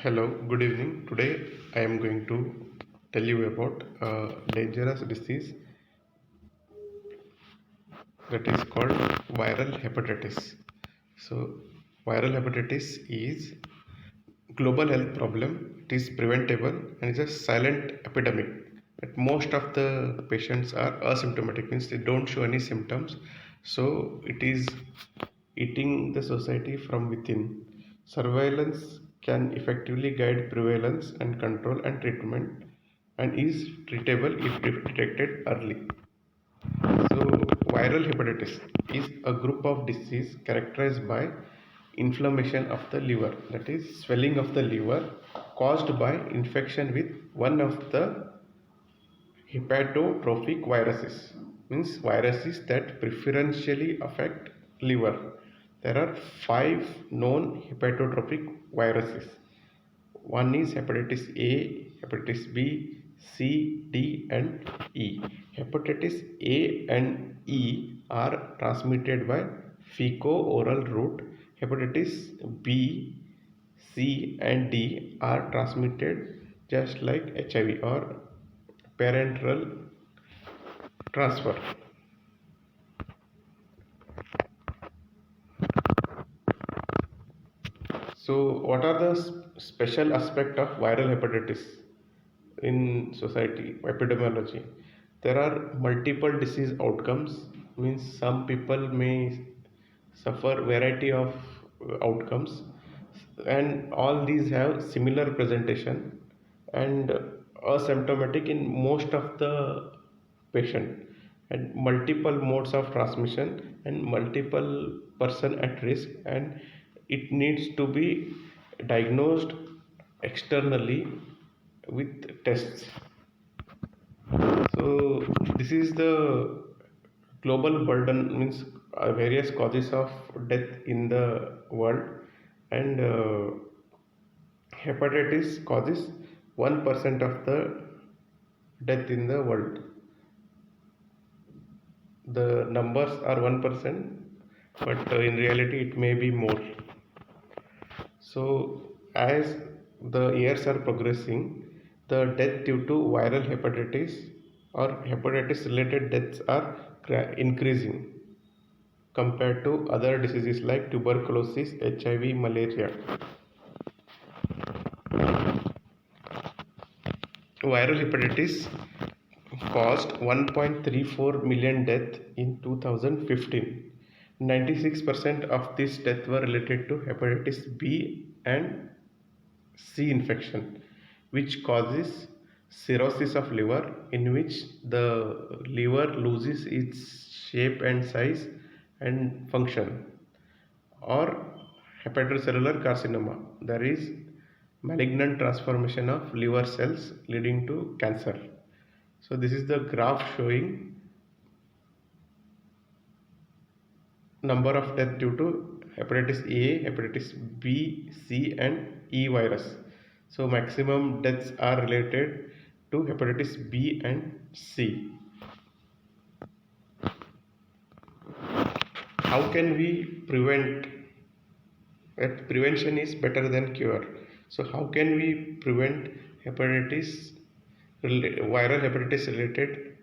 Hello, good evening. Today I am going to tell you about a dangerous disease that is called viral hepatitis. So, viral hepatitis is global health problem. It is preventable and is a silent epidemic. But most of the patients are asymptomatic, means they don't show any symptoms. So, it is eating the society from within. Surveillance can effectively guide prevalence and control and treatment and is treatable if detected early. So, viral hepatitis is a group of disease characterized by inflammation of the liver, that is, swelling of the liver caused by infection with one of the hepatotrophic viruses, means viruses that preferentially affect liver. There are five known hepatotrophic viruses. One is hepatitis A, hepatitis B, C, D, and E. Hepatitis A and E are transmitted by fecal-oral route. Hepatitis B, C, and D are transmitted just like HIV or parenteral transfer. So, what are the special aspect of viral hepatitis in society? Epidemiology. There are multiple disease outcomes. Means some people may suffer variety of outcomes, and all these have similar presentation and asymptomatic in most of the patient, and multiple modes of transmission and multiple person at risk, and it needs to be diagnosed externally with tests. So this is the global burden, means various causes of death in the world, and hepatitis causes 1% of the death in the world. The numbers are 1%, but in reality it may be more. So as the years are progressing, the death due to viral hepatitis or hepatitis related deaths are increasing compared to other diseases like tuberculosis, HIV, malaria. Viral hepatitis caused 1.34 million deaths in 2015. 96% of these deaths were related to hepatitis B and C infection, which causes cirrhosis of liver, in which the liver loses its shape and size and function, or hepatocellular carcinoma, there is malignant transformation of liver cells leading to cancer. So this is the graph showing number of death due to hepatitis A, hepatitis B, C, and E virus. So maximum deaths are related to hepatitis B and C. How can we prevent? Prevention is better than cure. So how can we prevent hepatitis, viral hepatitis related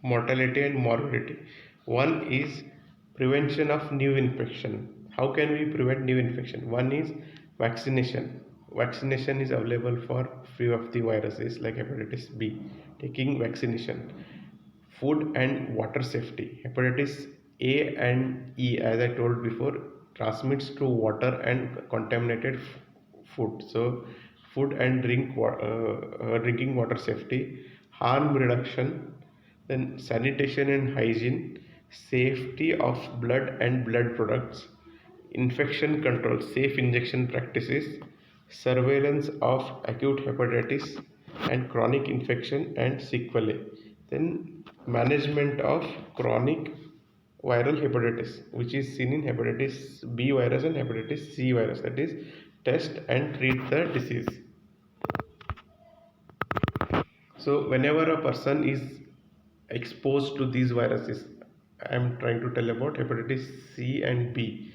mortality and morbidity? One is prevention of new infection. How can we prevent new infection? One is vaccination. Vaccination is available for few of the viruses like hepatitis B. Taking vaccination. Food and water safety. Hepatitis A and E, as I told before, transmits through water and contaminated food. So, food and drinking water safety, harm reduction, then sanitation and hygiene, safety of blood and blood products, infection control, safe injection practices, surveillance of acute hepatitis and chronic infection and sequelae, then management of chronic viral hepatitis, which is seen in hepatitis B virus and hepatitis C virus, that is, test and treat the disease. So whenever a person is exposed to these viruses, I am trying to tell about hepatitis C and B.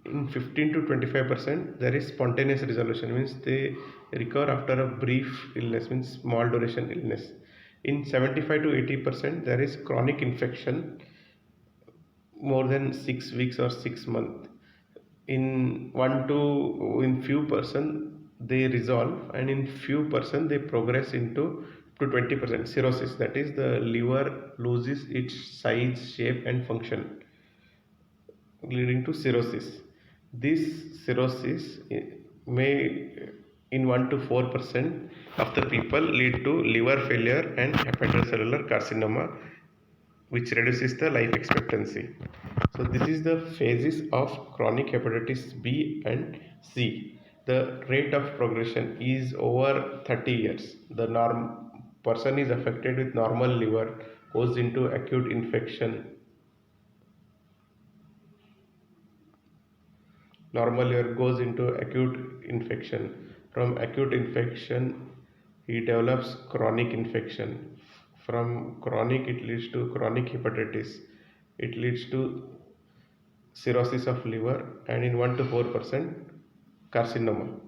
in 15 to 25% there is spontaneous resolution, means they recover after a brief illness, means small duration illness. In 75 to 80% there is chronic infection more than 6 weeks or 6 months. In few person they resolve, and in few person they progress into to 20% cirrhosis, that is the liver loses its size, shape and function, leading to cirrhosis. This cirrhosis may in 1 to 4% of the people lead to liver failure and hepatocellular carcinoma, which reduces the life expectancy. So this is the phases of chronic hepatitis B and C. The rate of progression is over 30 years. The person is affected with normal liver, goes into acute infection. Normal liver goes into acute infection. From acute infection, he develops chronic infection. From chronic, it leads to chronic hepatitis. It leads to cirrhosis of liver, and in 1 to 4% carcinoma.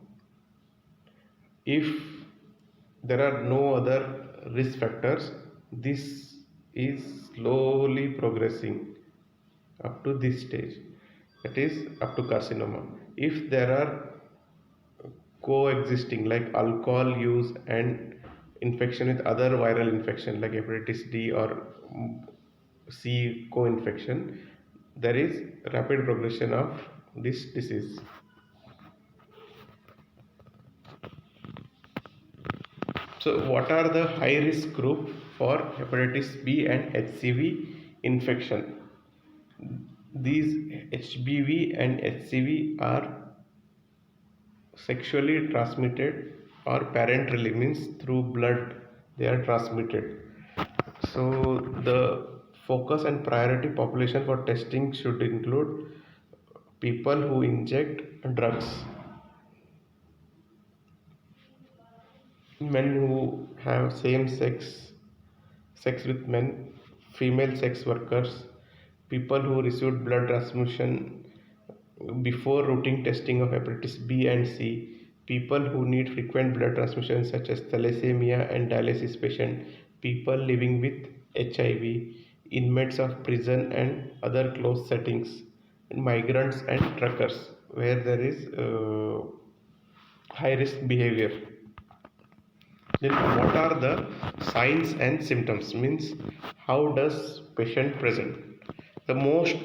If there are no other risk factors, this is slowly progressing up to this stage, that is up to carcinoma. If there are coexisting like alcohol use and infection with other viral infection like hepatitis D or C co-infection, there is rapid progression of this disease. So what are the high risk group for hepatitis B and HCV infection? These HBV and HCV are sexually transmitted or parenterally, means through blood they are transmitted. So the focus and priority population for testing should include people who inject drugs, men who have same sex with men, female sex workers, people who received blood transfusion before routine testing of hepatitis B and C, people who need frequent blood transfusion such as thalassemia and dialysis patient, people living with HIV, inmates of prison and other closed settings, and migrants and truckers where there is high risk behavior. Then what are the signs and symptoms, means how does patient present? The most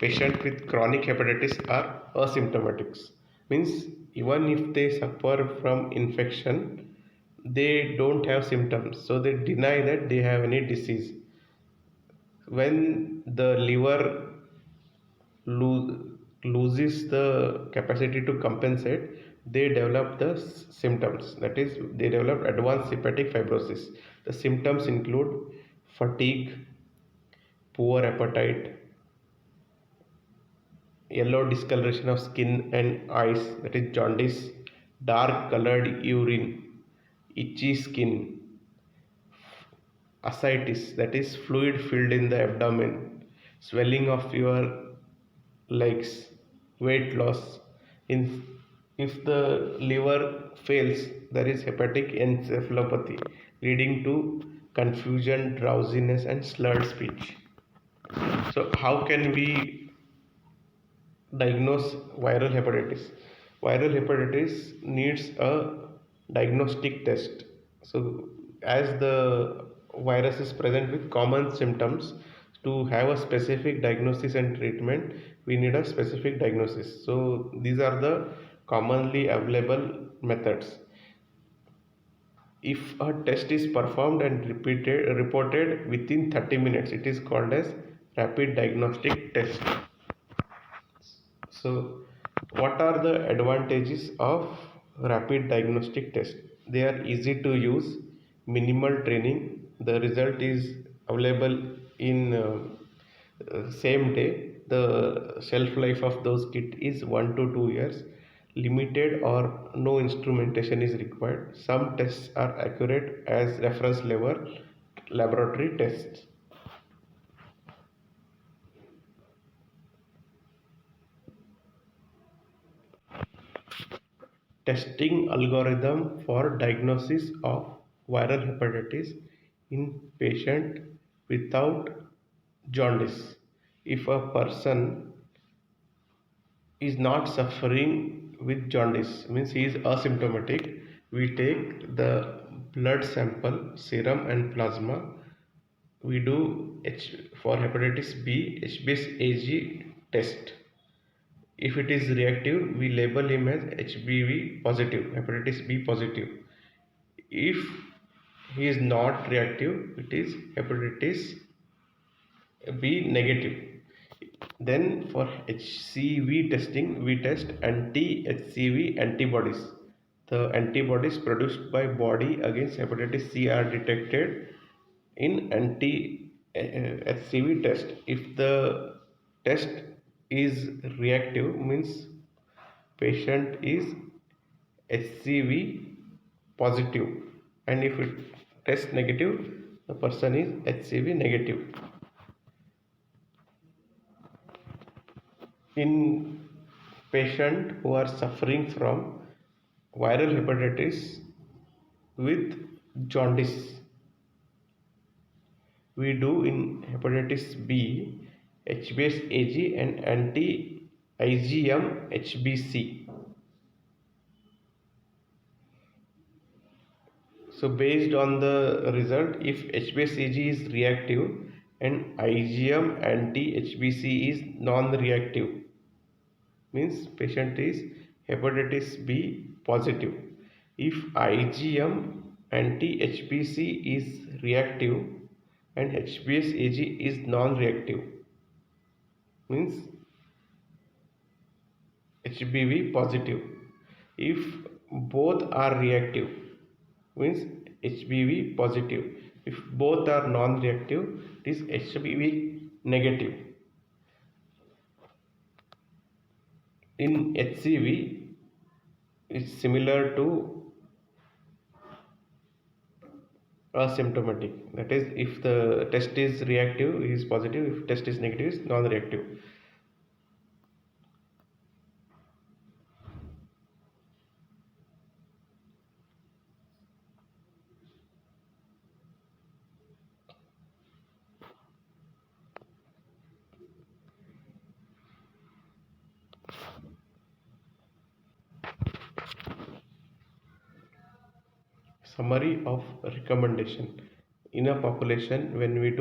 patient with chronic hepatitis are asymptomatics, means even if they suffer from infection they don't have symptoms, so they deny that they have any disease. When the liver loses the capacity to compensate, they develop the symptoms, that is they develop advanced hepatic fibrosis. The symptoms include fatigue, poor appetite, yellow discoloration of skin and eyes, that is jaundice, dark colored urine, itchy skin, ascites, that is fluid filled in the abdomen, swelling of your legs, weight loss. In if the liver fails, there is hepatic encephalopathy, leading to confusion, drowsiness, and slurred speech. So, how can we diagnose viral hepatitis? Viral hepatitis needs a diagnostic test. So as the virus is present with common symptoms, to have a specific diagnosis and treatment we need a specific diagnosis. So these are the commonly available methods. If a test is performed and reported within 30 minutes, it is called as rapid diagnostic test. So, what are the advantages of rapid diagnostic test? They are easy to use, minimal training. The result is available in same day. The shelf life of those kit is 1 to 2 years. Limited or no instrumentation is required. Some tests are accurate as reference level laboratory tests. testing algorithm for diagnosis of viral hepatitis in patient without jaundice. If a person is not suffering with jaundice, means he is asymptomatic, we take the blood sample, serum and plasma. We do for hepatitis B HBsAg test. If it is reactive, we label him as HBV positive, hepatitis B positive. If he is not reactive, it is hepatitis B negative. Then for HCV testing, we test anti-HCV antibodies. The antibodies produced by body against hepatitis C are detected in anti-HCV test. If the test is reactive, means patient is HCV positive, and if it tests negative, the person is HCV negative. In patients who are suffering from viral hepatitis with jaundice, we do in hepatitis B HBsAg and anti-IgM HBC. So based on the result, if HBsAg is reactive and IgM anti-HBC is non-reactive, means patient is hepatitis B positive. If IgM anti-HBC is reactive and HBsAg is non-reactive, means HBV positive. If both are reactive, means HBV positive. If both are non-reactive, it is HBV negative. In HCV, it's similar to asymptomatic. That is, if the test is reactive, it is positive. If test is negative, it is non-reactive. Summary of recommendation. In a population, when we do